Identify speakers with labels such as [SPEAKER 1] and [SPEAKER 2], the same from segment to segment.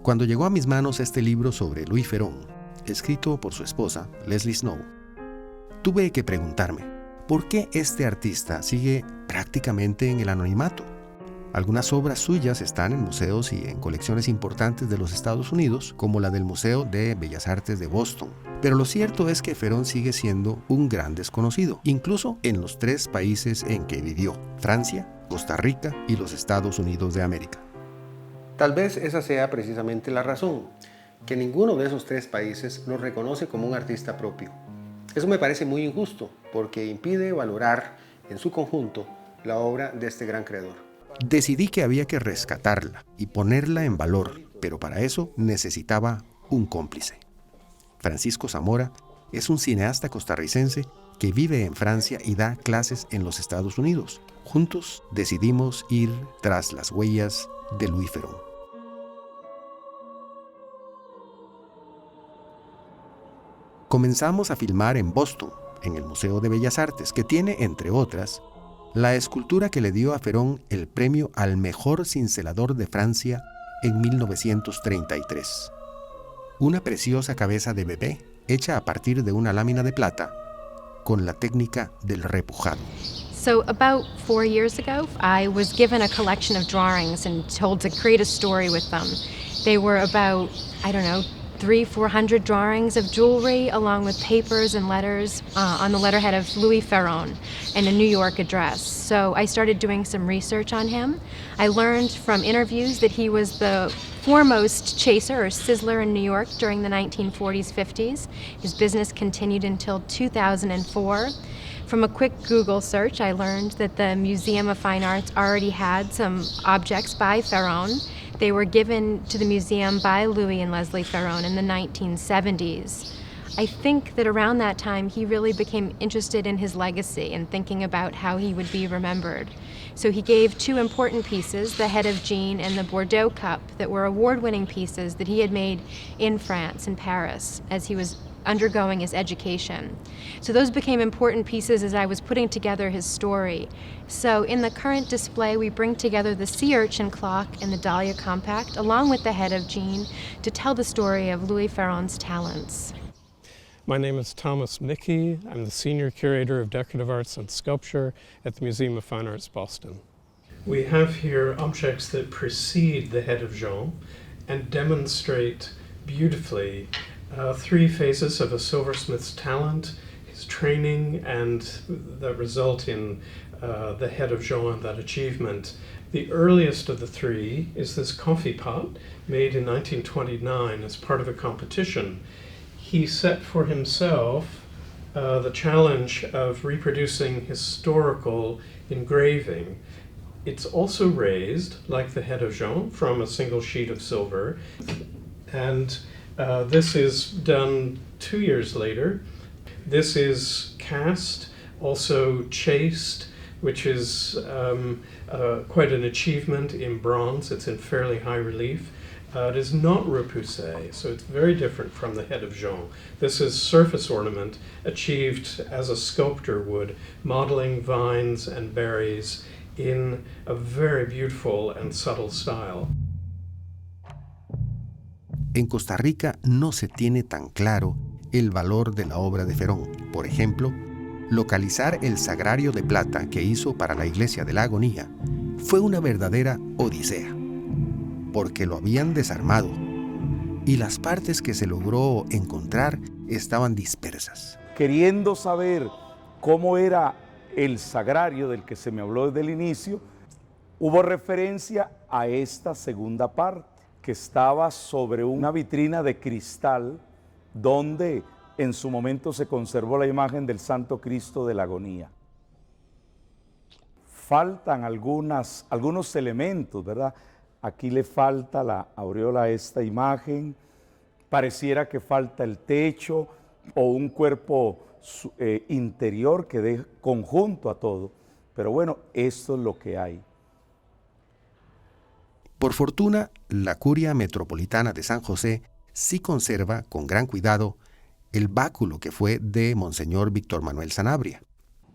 [SPEAKER 1] Cuando llegó a mis manos este libro sobre Louis Ferron, escrito por su esposa, Leslie Snow, tuve que preguntarme, ¿por qué este artista sigue prácticamente en el anonimato? Algunas obras suyas están en museos y en colecciones importantes de los Estados Unidos, como la del Museo de Bellas Artes de Boston. Pero lo cierto es que Ferron sigue siendo un gran desconocido, incluso en los 3 países en que vivió: Francia, Costa Rica y los Estados Unidos de América. Tal vez esa sea precisamente la razón, que ninguno de esos 3 países lo reconoce como un artista propio. Eso me parece muy injusto, porque impide valorar en su conjunto la obra de este gran creador. Decidí que había que rescatarla y ponerla en valor, pero para eso necesitaba un cómplice. Francisco Zamora es un cineasta costarricense que vive en Francia y da clases en los Estados Unidos. Juntos decidimos ir tras las huellas de Louis Ferron. Comenzamos a filmar en Boston, en el Museo de Bellas Artes, que tiene, entre otras, la escultura que le dio a Ferron el premio al mejor cincelador de Francia en 1933. Una preciosa cabeza de bebé hecha a partir de una lámina de plata con la técnica del repujado.
[SPEAKER 2] So about 4 years ago, I was given a collection of drawings and told to create a story with them. They were about, 300-400 drawings of jewelry, along with papers and letters on the letterhead of Louis Ferron and a New York address. So I started doing some research on him. I learned from interviews that he was the foremost chaser or sizzler in New York during the 1940s, 50s. His business continued until 2004. From a quick Google search, I learned that the Museum of Fine Arts already had some objects by Ferron. They were given to the museum by Louis and Leslie Ferron in the 1970s. I think that around that time he really became interested in his legacy and thinking about how he would be remembered. So he gave 2 important pieces, the Head of Jean and the Bordeaux Cup, that were award-winning pieces that he had made in France, in Paris, as he was undergoing his education. So those became important pieces as I was putting together his story. So in the current display, we bring together the sea urchin clock and the Dahlia compact, along with the Head of Jean, to tell the story of Louis Ferron's talents.
[SPEAKER 3] My name is Thomas Mickey. I'm the Senior Curator of Decorative Arts and Sculpture at the Museum of Fine Arts, Boston. We have here objects that precede the Head of Jean and demonstrate beautifully 3 phases of a silversmith's talent, his training, and that result in the Head of Jean and that achievement. The earliest of the 3 is this coffee pot made in 1929 as part of a competition. He set for himself the challenge of reproducing historical engraving. It's also raised, like the Head of Jean, from a single sheet of silver, and this is done 2 years later. This is cast, also chased, which is quite an achievement in bronze. It's in fairly high relief. It is not repoussé, so it's very different from the Head of Jean. This is surface ornament achieved as a sculptor would, modeling vines and berries in a very beautiful and subtle style.
[SPEAKER 1] En Costa Rica no se tiene tan claro el valor de la obra de Ferron. Por ejemplo, localizar el sagrario de plata que hizo para la Iglesia de la Agonía fue una verdadera odisea, porque lo habían desarmado y las partes que se logró encontrar estaban dispersas.
[SPEAKER 4] Queriendo saber cómo era el sagrario del que se me habló desde el inicio, hubo referencia a esta segunda parte, que estaba sobre una vitrina de cristal donde en su momento se conservó la imagen del Santo Cristo de la Agonía. Faltan algunos elementos, ¿verdad? Aquí le falta la aureola a esta imagen, pareciera que falta el techo o un cuerpo interior que dé conjunto a todo, pero bueno, esto es lo que hay.
[SPEAKER 1] Por fortuna, la Curia Metropolitana de San José sí conserva con gran cuidado el báculo que fue de Monseñor Víctor Manuel Sanabria.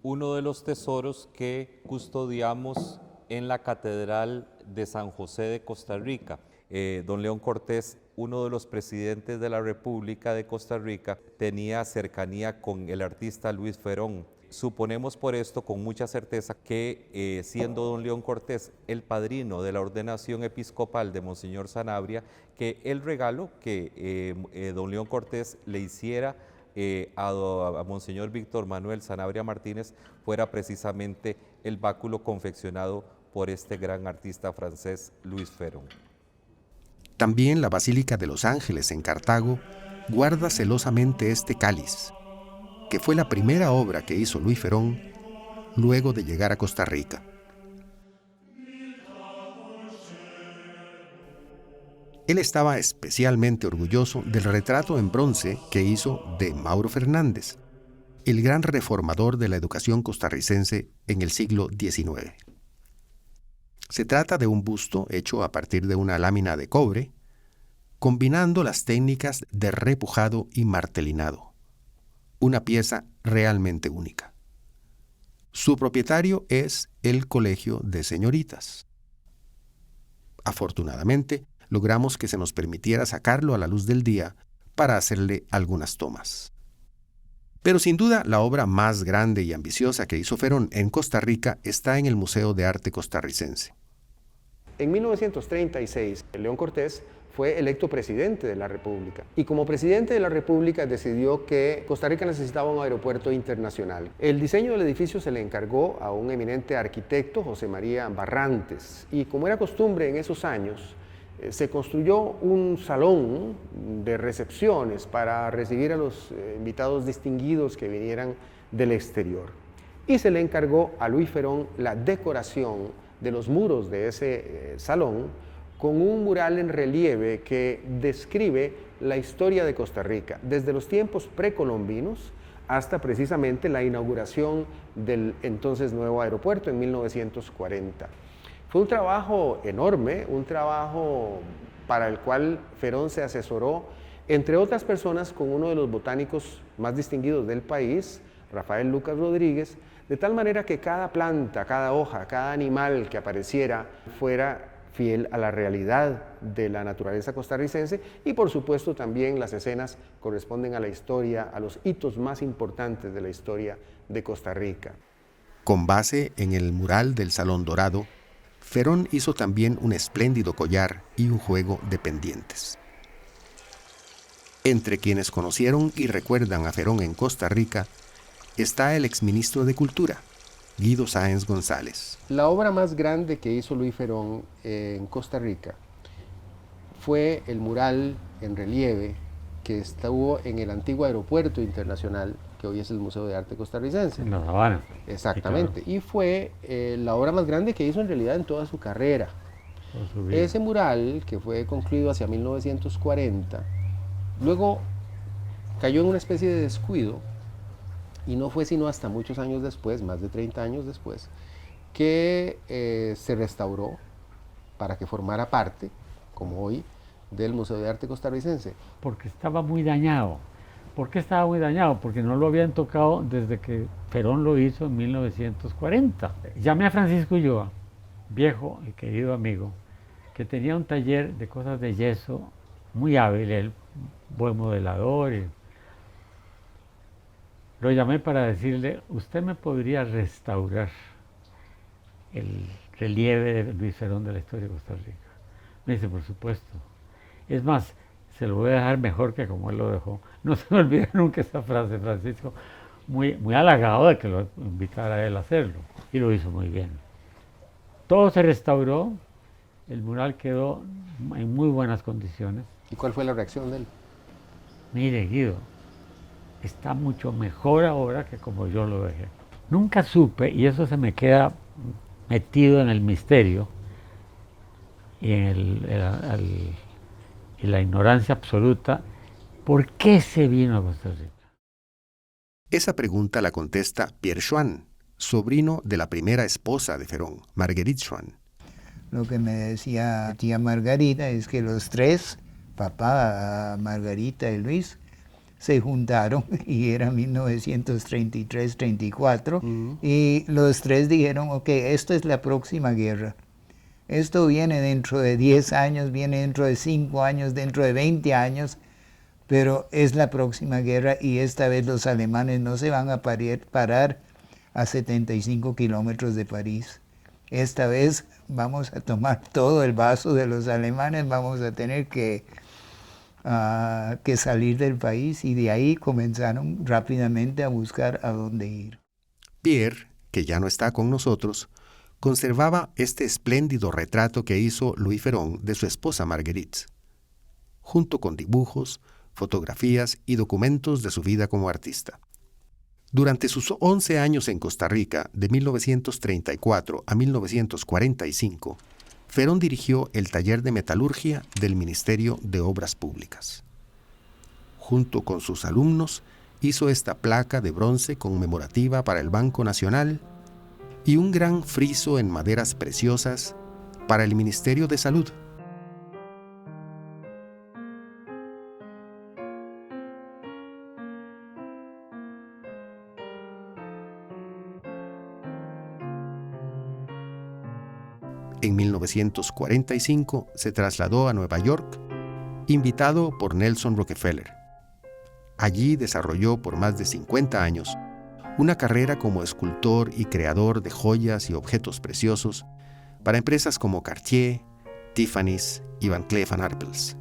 [SPEAKER 5] Uno de los tesoros que custodiamos en la Catedral de San José de Costa Rica. don León Cortés, uno de los presidentes de la República de Costa Rica, tenía cercanía con el artista Luis Ferón. Suponemos por esto con mucha certeza que siendo don León Cortés el padrino de la ordenación episcopal de Monseñor Sanabria, que el regalo que don León Cortés le hiciera a Monseñor Víctor Manuel Sanabria Martínez fuera precisamente el báculo confeccionado por este gran artista francés Luis Ferón.
[SPEAKER 1] También la Basílica de los Ángeles en Cartago guarda celosamente este cáliz, que fue la primera obra que hizo Luis Ferón luego de llegar a Costa Rica. Él estaba especialmente orgulloso del retrato en bronce que hizo de Mauro Fernández, el gran reformador de la educación costarricense en el siglo XIX. Se trata de un busto hecho a partir de una lámina de cobre, combinando las técnicas de repujado y martelinado. Una pieza realmente única. Su propietario es el Colegio de Señoritas. Afortunadamente, logramos que se nos permitiera sacarlo a la luz del día para hacerle algunas tomas. Pero sin duda, la obra más grande y ambiciosa que hizo Ferón en Costa Rica está en el Museo de Arte Costarricense.
[SPEAKER 6] En 1936, León Cortés fue electo presidente de la República y como presidente de la República decidió que Costa Rica necesitaba un aeropuerto internacional. El diseño del edificio se le encargó a un eminente arquitecto, José María Barrantes, y como era costumbre en esos años, se construyó un salón de recepciones para recibir a los invitados distinguidos que vinieran del exterior. Y se le encargó a Luis Ferón la decoración de los muros de ese salón con un mural en relieve que describe la historia de Costa Rica, desde los tiempos precolombinos hasta precisamente la inauguración del entonces nuevo aeropuerto en 1940. Fue un trabajo enorme, un trabajo para el cual Ferón se asesoró, entre otras personas, con uno de los botánicos más distinguidos del país, Rafael Lucas Rodríguez, de tal manera que cada planta, cada hoja, cada animal que apareciera fuera fiel a la realidad de la naturaleza costarricense y por supuesto también las escenas corresponden a la historia, a los hitos más importantes de la historia de Costa Rica.
[SPEAKER 1] Con base en el mural del Salón Dorado, Ferón hizo también un espléndido collar y un juego de pendientes. Entre quienes conocieron y recuerdan a Ferón en Costa Rica está el exministro de Cultura, Guido Sáenz González.
[SPEAKER 6] La obra más grande que hizo Luis Ferón en Costa Rica fue el mural en relieve que estuvo en el antiguo aeropuerto internacional, que hoy es el Museo de Arte Costarricense.
[SPEAKER 7] En La Habana.
[SPEAKER 6] Exactamente. Y fue la obra más grande que hizo en realidad en toda su carrera. Ese mural, que fue concluido hacia 1940, luego cayó en una especie de descuido. Y no fue sino hasta muchos años después, más de 30 años después, que se restauró para que formara parte, como hoy, del Museo de Arte Costarricense.
[SPEAKER 7] Porque estaba muy dañado. ¿Por qué estaba muy dañado? Porque no lo habían tocado desde que Ferón lo hizo en 1940. Llamé a Francisco Ulloa, viejo y querido amigo, que tenía un taller de cosas de yeso muy hábil, él, buen modelador. Lo llamé para decirle, ¿usted me podría restaurar el relieve de Luis Ferón de la historia de Costa Rica? Me dice, por supuesto. Es más, se lo voy a dejar mejor que como él lo dejó. No se me olvida nunca esa frase, Francisco, muy halagado de que lo invitara a él a hacerlo. Y lo hizo muy bien. Todo se restauró, el mural quedó en muy buenas condiciones.
[SPEAKER 6] ¿Y cuál fue la reacción de él?
[SPEAKER 7] Mire, Guido, está mucho mejor ahora que como yo lo dejé. Nunca supe, y eso se me queda metido en el misterio y en la ignorancia absoluta, ¿por qué se vino a Costa Rica?
[SPEAKER 1] Esa pregunta la contesta Pierre Schwann, sobrino de la primera esposa de Ferón, Marguerite Schwann.
[SPEAKER 8] Lo que me decía tía Margarita es que los tres, papá, Margarita y Luis, se juntaron y era 1933-34 y los tres dijeron, ok, esto es la próxima guerra. Esto viene dentro de 10 años, viene dentro de 5 años, dentro de 20 años, pero es la próxima guerra y esta vez los alemanes no se van a parar a 75 kilómetros de París. Esta vez vamos a tomar todo el vaso de los alemanes, vamos a tener que salir del país, y de ahí comenzaron rápidamente a buscar a dónde ir.
[SPEAKER 1] Pierre, que ya no está con nosotros, conservaba este espléndido retrato que hizo Louis Ferron de su esposa Marguerite, junto con dibujos, fotografías y documentos de su vida como artista. Durante sus 11 años en Costa Rica, de 1934 a 1945, Ferron dirigió el taller de metalurgia del Ministerio de Obras Públicas. Junto con sus alumnos, hizo esta placa de bronce conmemorativa para el Banco Nacional y un gran friso en maderas preciosas para el Ministerio de Salud. En 1945 se trasladó a Nueva York, invitado por Nelson Rockefeller. Allí desarrolló por más de 50 años una carrera como escultor y creador de joyas y objetos preciosos para empresas como Cartier, Tiffany's y Van Cleef & Arpels.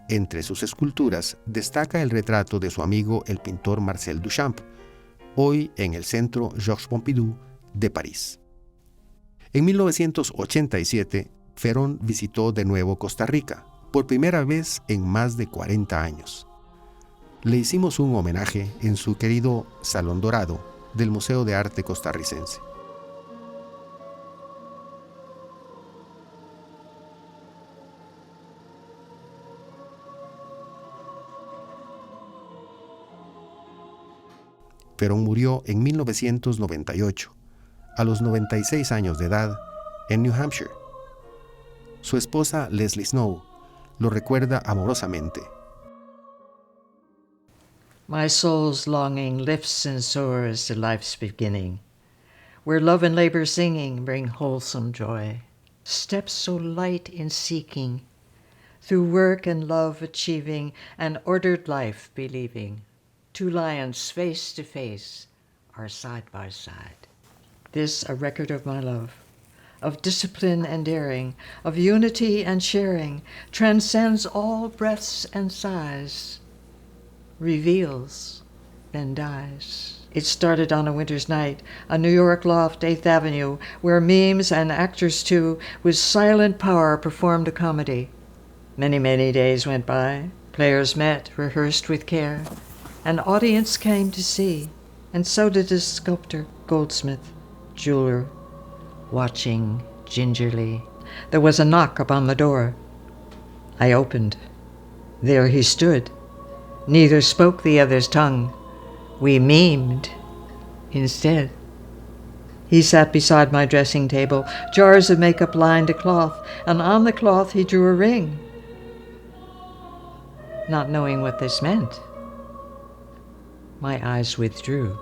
[SPEAKER 1] Entre sus esculturas destaca el retrato de su amigo el pintor Marcel Duchamp, hoy en el Centro Georges Pompidou de París. En 1987, Ferron visitó de nuevo Costa Rica, por primera vez en más de 40 años. Le hicimos un homenaje en su querido Salón Dorado del Museo de Arte Costarricense. Ferron murió en 1998, a los 96 años de edad, en New Hampshire. Su esposa Leslie Snow lo recuerda amorosamente.
[SPEAKER 9] My soul's longing lifts and soars to life's beginning, where love and labor singing bring wholesome joy. Steps so light in seeking, through work and love achieving, an ordered life believing. Two lions face to face are side by side. This a record of my love, of discipline and daring, of unity and sharing, transcends all breaths and sighs, reveals, then dies. It started on a winter's night, a New York loft, 8th Avenue, where memes and actors too, with silent power performed a comedy. Many, many days went by, players met, rehearsed with care. An audience came to see, and so did a sculptor, goldsmith, jeweler, watching gingerly. There was a knock upon the door. I opened. There he stood. Neither spoke the other's tongue. We memed instead. He sat beside my dressing table, jars of makeup lined a cloth, and on the cloth he drew a ring. Not knowing what this meant, my eyes withdrew.